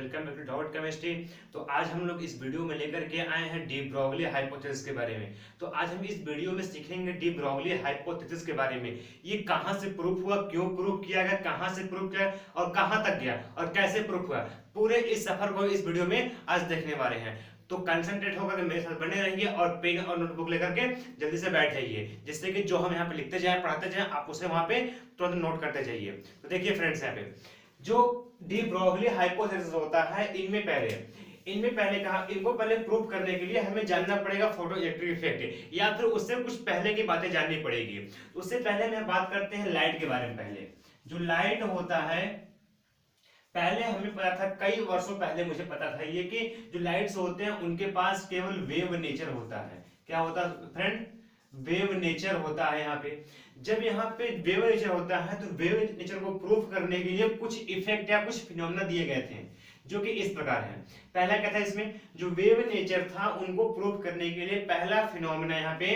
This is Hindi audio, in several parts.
Welcome back to doubt chemistry. तो आज हम लोग इस वीडियो में लेकर के आए हैं डी ब्रोगली हाइपोथेसिस के बारे में। तो आज हम इस वीडियो में सीखेंगे डी ब्रोगली हाइपोथेसिस के बारे में। ये कहां से प्रूफ हुआ, क्यों प्रूफ किया गया, कहां से प्रूफ किया और कहां तक गया और कैसे प्रूफ हुआ, पूरे इस सफर को इस वीडियो में आज देखने वाले हैं। तो कंसंट्रेट होकर मेरे साथ बने रहिए और पेन और नोटबुक लेकर के जल्दी से बैठ जाइए, जिससे कि जो हम यहाँ पे लिखते जाए पढ़ाते जाए आप उसे वहां पे तुरंत नोट करते जाइए। तो देखिए फ्रेंड्स, यहाँ पे जो डी ब्रोगली हाइपोथेसिस होता है, इनमें पहले कहा, इनको पहले प्रूव करने के लिए हमें जानना पड़ेगा फोटो इलेक्ट्रिक इफेक्ट, या फिर उससे कुछ पहले की बातें जाननी पड़ेगी। उससे पहले हम बात करते हैं लाइट के बारे में। पहले जो लाइट होता है, पहले हमें पता था, कई वर्षों पहले मुझे पता था ये कि जो लाइट्स होते हैं उनके पास केवल वेव नेचर होता है। क्या होता है फ्रेंड? वेव नेचर होता है। यहाँ पे जब यहाँ पे वेव नेचर होता है तो वेव नेचर को प्रूफ करने के लिए कुछ इफेक्ट या कुछ फिनोमेना दिए गए थे, जो कि इस प्रकार है। पहला क्या था इसमें, जो वेव नेचर था उनको प्रूफ करने के लिए पहला फिनोमेना यहाँ पे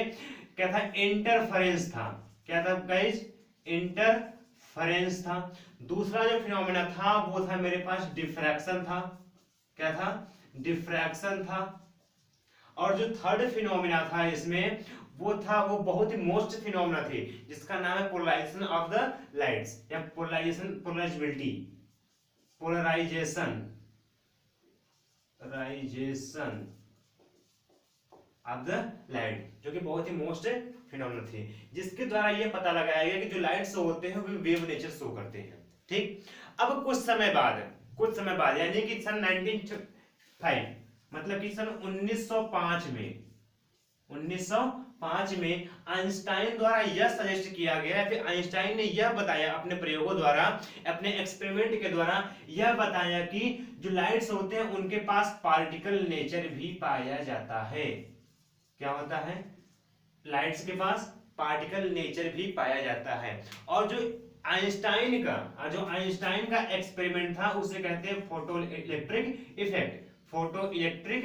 क्या था, इंटरफेरेंस था। क्या था गाइस? इंटरफेरेंस था। दूसरा जो फिनोमेना था वो था मेरे पास डिफ्रैक्शन था। क्या था? डिफ्रैक्शन था। और जो थर्ड फिनोमेना था इसमें वो बहुत ही मोस्ट फिनोमेना थी, जिसका नाम है पोलराइजेशन ऑफ द लाइट्स या पोलराइजेशन ऑफ द लाइट, जो कि बहुत ही मोस्ट फिनोमेना थी, जिसके द्वारा ये पता लगाया गया कि जो लाइट्स होते हैं वो वेव नेचर शो करते हैं। ठीक, अब कुछ समय बाद यानी कि सन 1905, मतलब कि सन 1905 में आइंस्टाइन द्वारा यह सजेस्ट किया गया, फिर आइंस्टाइन ने यह बताया अपने प्रयोगों द्वारा, अपने एक्सपेरिमेंट के द्वारा यह बताया कि जो लाइट्स होते हैं उनके पास पार्टिकल नेचर भी पाया जाता है। क्या होता है? लाइट्स के पास पार्टिकल नेचर भी पाया जाता है। और जो आइंस्टाइन का एक्सपेरिमेंट था उसे कहते हैं photo electric effect. Photo electric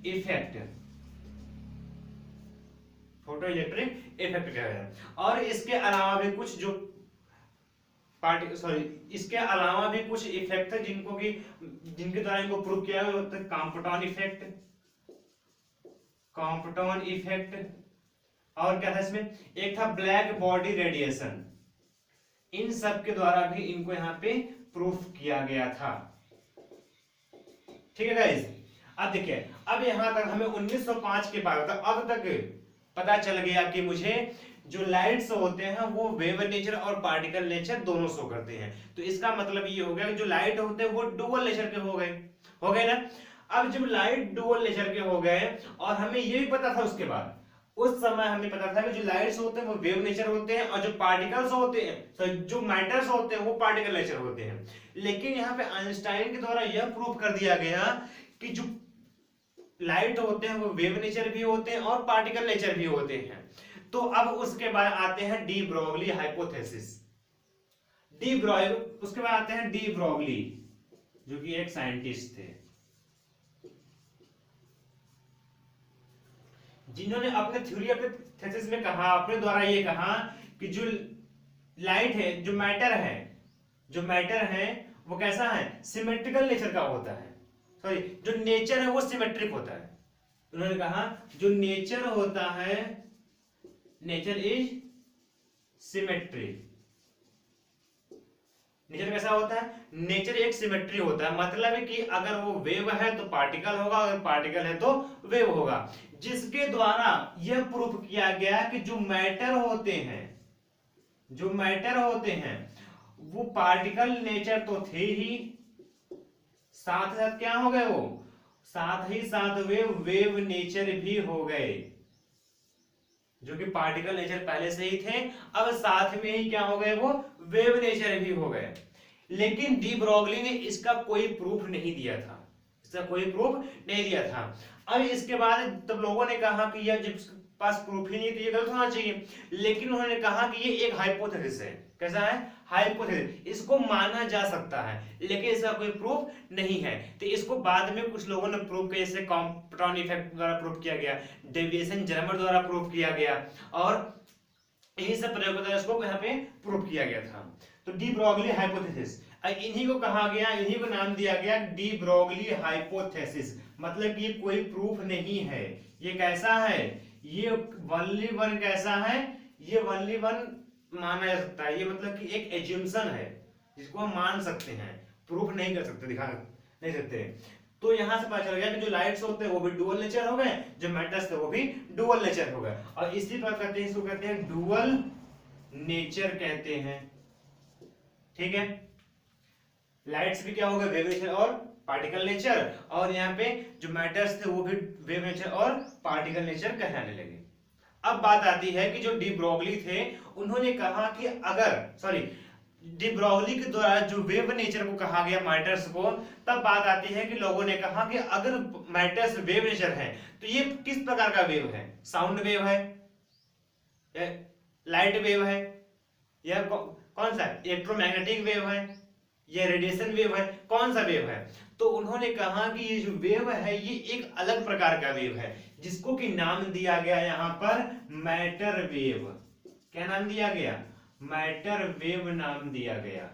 effect कहते हैं। और इसके अलावा भी कुछ इसके अलावा भी कुछ इफेक्ट है जिनके द्वारा इनको प्रूव किया गया होता है। कॉम्पटन इफेक्ट और क्या था इसमें, एक था ब्लैक बॉडी रेडिएशन। इन सब के द्वारा भी इनको यहाँ पे प्रूफ किया गया था। ठीक है गाइस, अब देखिए, अब यहां तक हमें 1905 के बाद अब तक पता चल गया कि मुझे जो लाइट्स होते हैं वो वेव नेचर और पार्टिकल नेचर दोनों शो करते हैं। तो इसका मतलब ये हो गया कि जो लाइट होते हैं वो डुअल नेचर के हो गए ना। अब जब लाइट डुअल नेचर के हो गए और हमें ये भी पता था, उसके बाद उस समय हमें पता था कि जो लाइट्स होते हैं वो वेव नेचर होते हैं और जो पार्टिकल्स होते हैं, जो मैटर्स होते हैं वो पार्टिकल नेचर होते हैं। लेकिन यहाँ पे आइंस्टाइन के द्वारा यह प्रूफ कर दिया गया कि जो लाइट होते हैं वो वेव नेचर भी होते हैं और पार्टिकल नेचर भी होते हैं। तो अब उसके बाद आते हैं डी ब्रोगली हाइपोथेसिस। उसके बाद आते हैं डी ब्रोगली, जो कि एक साइंटिस्ट थे, जिन्होंने अपने थ्योरी अपने थीसिस में कहा, अपने द्वारा ये कहा कि जो लाइट है, जो मैटर है वो कैसा है, सिमेट्रिकल नेचर का होता है। सॉरी, जो नेचर है वो सिमेट्रिक होता है। उन्होंने कहा जो नेचर होता है, नेचर इज सिमेट्रिक। नेचर कैसा होता है? नेचर एक सिमेट्री होता है, मतलब है कि अगर वो वेव है तो पार्टिकल होगा, अगर पार्टिकल है तो वेव होगा। जिसके द्वारा यह प्रूफ किया गया कि जो मैटर होते हैं वो पार्टिकल नेचर तो थे ही, साथ साथ क्या हो गए, वो साथ ही साथ वे वेव नेचर भी हो गए। जो कि पार्टिकल नेचर पहले से ही थे, अब साथ में ही क्या हो गए, वो वेव नेचर भी हो गए। लेकिन डी ब्रोगली ने इसका कोई प्रूफ नहीं दिया था। अब इसके बाद तब लोगों ने कहा कि यह जिसके पास प्रूफ ही नहीं तो ये गलत होना चाहिए। लेकिन उन्होंने कहा कि ये एक हाइपोथेसिस है। कैसा है? हाइपोथेसिस। इसको माना जा सकता है लेकिन इसका कोई प्रूफ नहीं है। तो इसको बाद में कुछ लोगों ने प्रूव किया, जैसे कॉम्पटन इफेक्ट द्वारा प्रूव किया गया, डेविएशन जर्मर द्वारा प्रूव किया गया, और यही सब प्रयोगों द्वारा इसको यहाँ पे प्रूव किया गया था। तो डी ब्रोगली हाइपोथेसिस। इन्हीं को कहा गया, इन्हीं को नाम दिया गया डी ब्रोगली हाइपोथेसिस। मतलब कि ये कोई प्रूफ नहीं है, ये कैसा है, ये ओनली वन कैसा है, ये ओनली वन माना जा सकता है। ये मतलब कि एक एज्यूम्शन है जिसको हम मान सकते हैं, प्रूफ नहीं कर सकते, दिखा नहीं सकते। तो यहां से पता चल गया कि जो लाइट्स होते हैं वो भी डुअल नेचर हो गए, जो मैटर्स थे वो भी डुअल नेचर हो गए। और इसी पर कहते हैं, इसको कहते हैं डुअल नेचर कहते हैं। ठीक है, लाइट्स भी क्या हो गए, वेव नेचर और पार्टिकल नेचर, और यहाँ पे जो मैटर्स थे वो भी वेव नेचर और पार्टिकल नेचर कहलाने लगे। अब बात आती है कि जो डी ब्रोगली थे उन्होंने कहा कि अगर डी ब्रोगली के द्वारा जो वेव नेचर को कहा गया मैटर्स को, तब बात आती है कि लोगों ने कहा कि अगर मैटर्स वेव नेचर है तो ये किस प्रकार का वेव है, साउंड वेव है, लाइट वेव है, या कौन सा इलेक्ट्रोमैग्नेटिक वेव है, या रेडिएशन वेव है, कौन सा वेव है। तो उन्होंने कहा कि ये जो वेव है ये एक अलग प्रकार का वेव है, जिसको कि नाम दिया गया यहां पर मैटर वेव। क्या नाम दिया गया, मैटर वेव नाम दिया गया।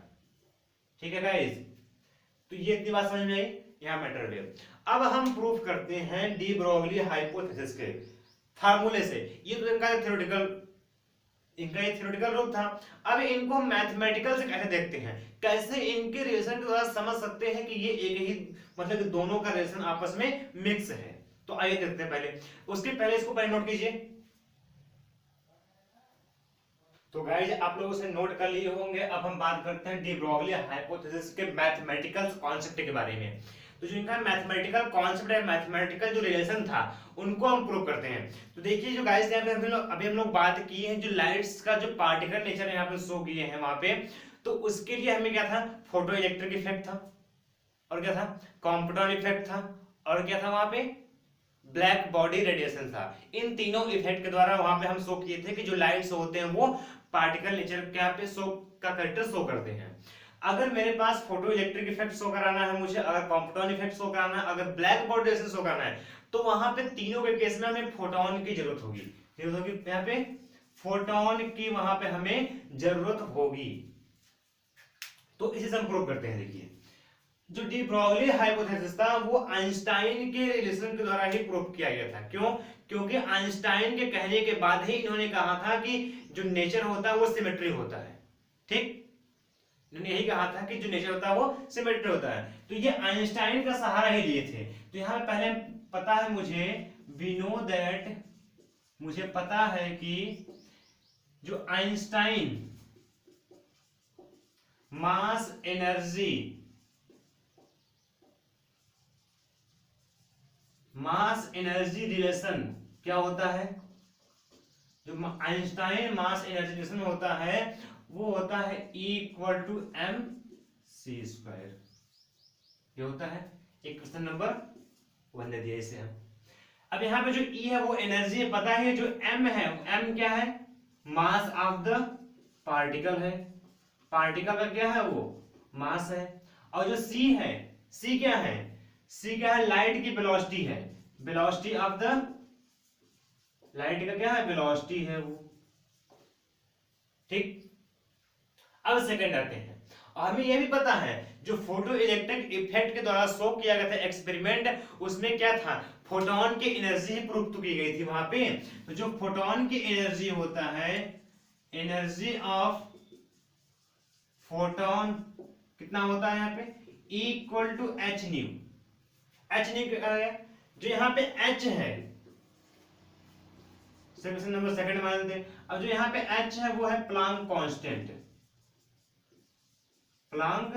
ठीक है गाइस, तो ये इतनी बात समझ में आई, यहां मैटर वेव। अब हम प्रूफ करते हैं डी ब्रोगली हाइपोथेसिस के फार्मूले से। ये तो इनका थ्योरेटिकल रूप था। अब इनको मैथमेटिकल से कैसे देखते हैं, कैसे इनके रिलेशन के द्वारा समझ सकते हैं कि ये एक ही, मतलब कि दोनों का रिलेशन आपस में मिक्स है। तो आइए देखते हैं पहले, उसके पहले इसको पहले नोट कीजिए। तो गाइस आप लोगों से नोट कर लिए होंगे। अब हम बात करते हैं डी ब्रोगली हाइपोथेसिस के मैथमेटिकल कॉन्सेप्ट के बारे में। तो जो इनका मैथमेटिकल कॉन्सेप्ट है, मैथमेटिकल जो रिलेशन था, उनको हम प्रूव करते हैं। तो देखिए जो गाइस यहाँ पे अभी हम लोग बात की है, जो लाइट्स का जो पार्टिकल नेचर यहाँ पे शो किए हैं वहां पे, तो उसके लिए हमें क्या था, फोटो इलेक्ट्रिक इफेक्ट था, और क्या था, कॉम्पटन इफेक्ट था, और क्या था वहां पे, ब्लैक बॉडी रेडिएशन था। इन तीनों इफेक्ट के द्वारा वहां पे हम शो किए थे कि जो लाइट्स होते हैं वो पार्टिकल नेचर क्या पे शो का कैरेक्टर शो करते हैं। अगर मेरे पास फोटो इलेक्ट्रिक इफेक्ट शो कराना है मुझे, अगर कॉम्पटन इफेक्ट शो कराना है, अगर ब्लैक बॉडी रेडिएशन शो कराना है, तो वहां पे तीनों के केस में हमें फोटोन की जरूरत होगी। यहाँ पे फोटोन की वहां पे हमें जरूरत होगी। तो इसे हम प्रूव करते हैं। देखिए जो डी ब्रोगली हाइपोथेसिस था वो आइंस्टाइन के रिलेशन के द्वारा ही प्रूव किया गया था। क्यों, क्योंकि आइंस्टाइन के कहने के बाद ही इन्होंने कहा था कि जो नेचर होता है वो सिमेट्री होता है। ठीक, इन्होंने यही कहा था कि जो नेचर होता है वो सिमेट्री होता है। तो ये आइंस्टाइन का सहारा ही लिए थे। तो यहां पहले पता है मुझे, वी नो दैट, मुझे पता है कि जो आइंस्टाइन मास एनर्जी रिलेशन क्या होता है, जो आइंस्टाइन मास एनर्जी रिलेशन में होता है वो होता है equal to M C square. ये होता है एक क्वेश्चन नंबर 1 दे दिया इसे हम। अब यहाँ पे जो E है वो एनर्जी है, पता है। जो M है, M क्या है, मास ऑफ द पार्टिकल है, पार्टिकल का क्या है वो मास है। और जो C है, C क्या है, C क्या है, लाइट की वेलोसिटी है, वेलोसिटी ऑफ द लाइट का क्या है, वेलोसिटी है वो। ठीक, अब सेकंड आते हैं। और हमें यह भी पता है जो फोटो इलेक्ट्रिक इफेक्ट के द्वारा शो किया गया था एक्सपेरिमेंट, उसमें क्या था, फोटोन की एनर्जी ही प्रूव की गई थी वहां पे। तो जो फोटोन की एनर्जी होता है, एनर्जी ऑफ फोटोन कितना होता है यहाँ पे, equal to H nu. H nu क्या है, जो यहाँ पे एच है, क्वेश्चन नंबर सेकंड मान लेते। अब जो यहाँ पे एच है वो है प्लांक कांस्टेंट, प्लांक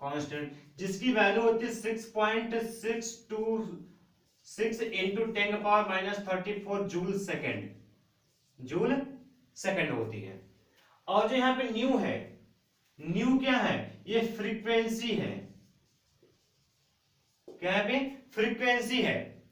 कांस्टेंट, जिसकी वैल्यू होती है 6.626 into 10⁻³ joule second, joule second होती है। और जो यहाँ पे न्यू है, न्यू क्या है, ये फ्रीक्वेंसी है, क्या है पे, फ्रीक्वेंसी है।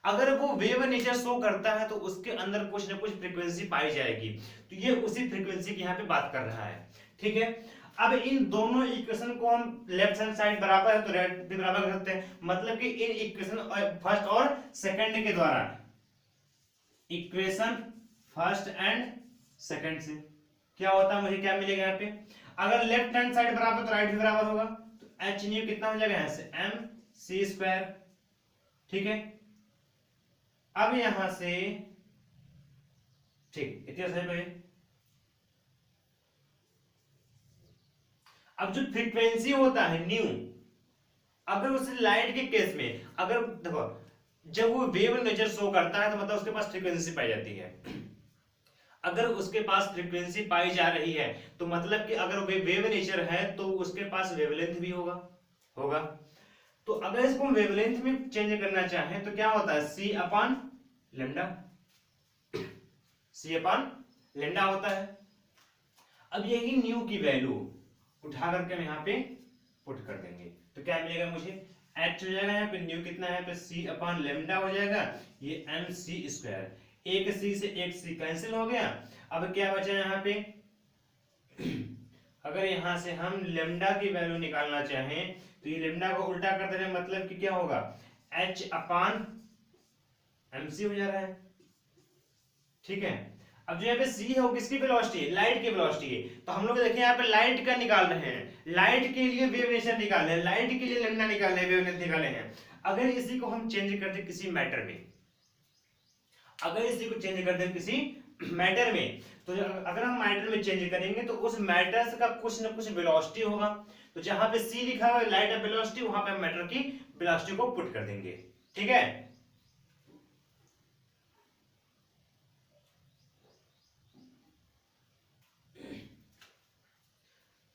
अगर वो वेव नेचर शो करता है तो उसके अंदर कुछ ना कुछ फ्रीक्वेंसी पाई जाएगी। तो ये उसी फ्रीक्वेंसी की यहाँ पे बात कर रहा है। ठीक है, अब इन दोनों इक्वेशन को हम लेफ्ट हैंड साइड बराबर है तो राइट भी बराबर कर सकते हैं। मतलब कि इन इक्वेशन फर्स्ट और सेकंड के द्वारा, इक्वेशन फर्स्ट एंड सेकंड से क्या होता है, मुझे क्या मिलेगा यहाँ पे, अगर लेफ्ट हैंड साइड बराबर तो राइट भी बराबर होगा, तो एच न्यू कितना हो जाएगा यहां से एम सी स्क्वायर। ठीक है, अब यहां से ठीक इतना सही भाई। अब जो फ्रीक्वेंसी होता है न्यू, अगर उस लाइट के केस में अगर देखो जब वो वेव नेचर शो करता है तो मतलब उसके पास फ्रीक्वेंसी पाई जाती है। अगर उसके पास फ्रीक्वेंसी पाई जा रही है तो मतलब कि अगर वेव नेचर है तो उसके पास वेवलेंथ भी होगा होगा। तो अगर इसको वेवलेंथ में चेंज करना चाहें तो क्या होता है सी अपॉन लेमडा, सी अपॉन लेमडा होता है। अब यही न्यू की वैल्यू उठा करके हम यहाँ पे पुट कर देंगे तो क्या मिलेगा मुझे एच हो जाएगा, यहाँ पे न्यू कितना है पे सी अपॉन लेमडा हो जाएगा, ये एम सी स्क्वायर, एक सी से एक सी कैंसिल हो गया। अब क्या बचा यहाँ पे अगर यहां से हम लेमडा की वैल्यू निकालना चाहें तो ये लेमडा को उल्टा कर देने मतलब कि क्या होगा एच अपॉन एम सी हो जा रहा है। ठीक है, अब जो यहाँ पे सी है वो किसकी वेलोसिटी है, लाइट की वेलोसिटी है। तो हम लोग देखें यहाँ पे लाइट का निकाल रहे हैं, लाइट के लिए वेव नेचर निकाल रहे हैं, लाइट के लिए लेमडा निकाल रहे हैं, वेवलेंथ निकाले हैं। अगर इसी को हम चेंज कर दे किसी मैटर में, अगर इसी को चेंज कर दे किसी मैटर में, तो अगर हम मैटर में चेंज करेंगे तो उस मैटर का कुछ ना कुछ वेलोसिटी होगा। तो जहां पे सी लिखा हुआ है लाइट ऑफ वेलोसिटी, वहां पे हम मैटर की वेलोसिटी को पुट कर देंगे। ठीक है,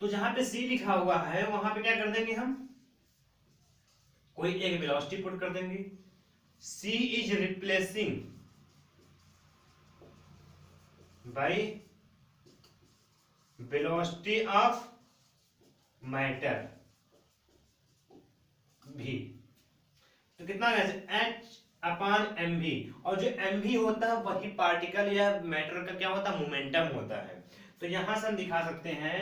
तो जहां पे सी लिखा हुआ है वहां पे क्या कर देंगे हम कोई एक वेलोसिटी पुट कर देंगे। C is replacing by velocity of matter भी, तो कितना एच अपॉन एम भी, और जो एम भी होता है वही पार्टिकल या मैटर का क्या होता है मोमेंटम होता है। तो यहां से हम दिखा सकते हैं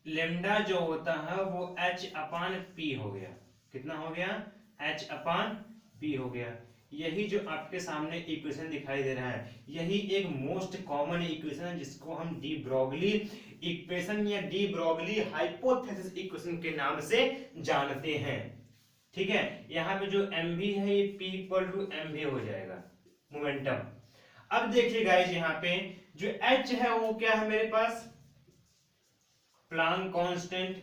लेमडा जो होता है वो एच अपॉन पी हो गया, कितना हो गया एच अपॉन पी हो गया। यही जो आपके सामने इक्वेशन दिखाई दे रहा है यही एक मोस्ट कॉमन इक्वेशन है जिसको हम डी ब्रोगली इक्वेशन या डी ब्रोगली हाइपोथेसिस इक्वेशन के नाम से जानते हैं। ठीक है, यहाँ पे जो एम भी है ये पी इक्वल टू एम भी हो जाएगा मोमेंटम। अब देखिए गाइस यहाँ पे जो एच है वो क्या है मेरे पास प्लांक कांस्टेंट,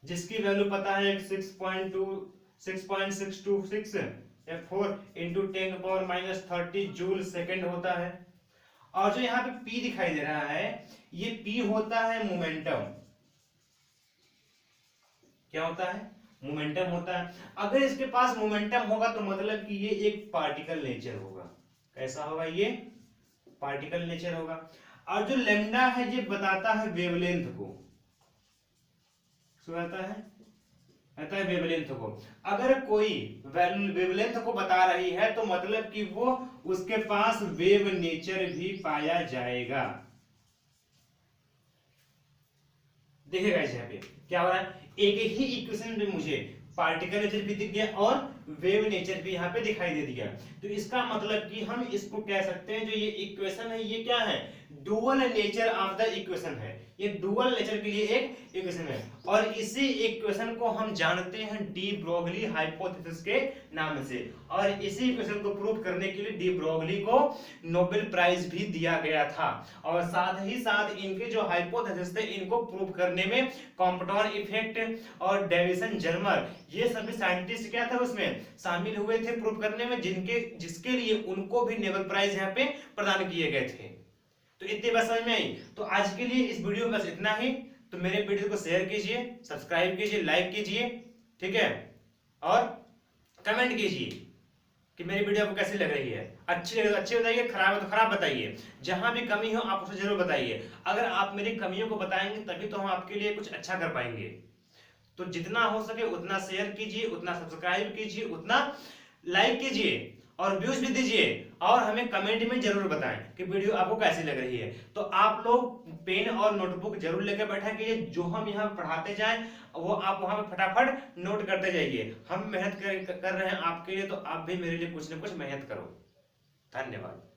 जिसकी वैल्यू पता है 6.626 या 4 इंटू 10⁻³ जूल सेकेंड होता है। और जो यहाँ पे P दिखाई दे रहा है ये P होता है मोमेंटम, क्या होता है मोमेंटम होता है। अगर इसके पास मोमेंटम होगा तो मतलब कि ये एक पार्टिकल नेचर होगा। कैसा होगा ये पार्टिकल नेचर होगा। और जो लेमडा है ये बताता है वेवलेंथ को, कहता है वेवलेंथ को। अगर कोई वेवलेंथ को बता रही है तो मतलब कि वो उसके पास वेव नेचर भी पाया जाएगा। देखिएगा यहाँ पे क्या हो रहा है, एक ही इक्वेशन में मुझे पार्टिकल नेचर भी दिख गया और वेव नेचर भी यहाँ पे दिखाई दे दिया। तो इसका मतलब कि हम इसको कह सकते हैं जो ये इक्वेशन है ये क्या है dual nature of the equation है, ये डुअल नेचर के लिए एक इक्वेशन है। और इसी इक्वेशन को हम जानते हैं डी ब्रोगली हाइपोथेसिस के नाम से। और इसी इक्वेशन को प्रूव करने के लिए डी ब्रोगली को नोबेल प्राइज भी दिया गया था। और साथ ही साथ इनके जो हाइपोथेसिस थे इनको प्रूव करने में कॉम्पटन इफेक्ट और डेविसन जर्मर ये सभी साइंटिस्ट क्या था उसमें शामिल हुए थे प्रूव करने में, जिसके लिए उनको भी नोबेल प्राइज यहाँ पे प्रदान किए गए थे। तो इतनी बात समझ में आई। तो आज के लिए इस वीडियो में बस इतना ही। तो मेरे वीडियो को शेयर कीजिए, सब्सक्राइब कीजिए, लाइक कीजिए, ठीक है, और कमेंट कीजिए कि मेरी वीडियो आपको कैसी लग रही है। अच्छी लगे तो अच्छी बताइए, खराब है तो खराब बताइए। जहां भी कमी हो आप उसे जरूर बताइए। अगर आप मेरी कमियों को बताएंगे तभी तो हम आपके लिए कुछ अच्छा कर पाएंगे। तो जितना हो सके उतना शेयर कीजिए, उतना सब्सक्राइब कीजिए, उतना लाइक कीजिए और व्यूज भी दीजिए। और हमें कमेंट में जरूर बताएं कि वीडियो आपको कैसी लग रही है। तो आप लोग पेन और नोटबुक जरूर लेकर बैठा कीजिए, जो हम यहाँ पढ़ाते जाएं वो आप वहां पे फटाफट नोट करते जाइए। हम मेहनत कर रहे हैं आपके लिए, तो आप भी मेरे लिए कुछ ना कुछ मेहनत करो। धन्यवाद।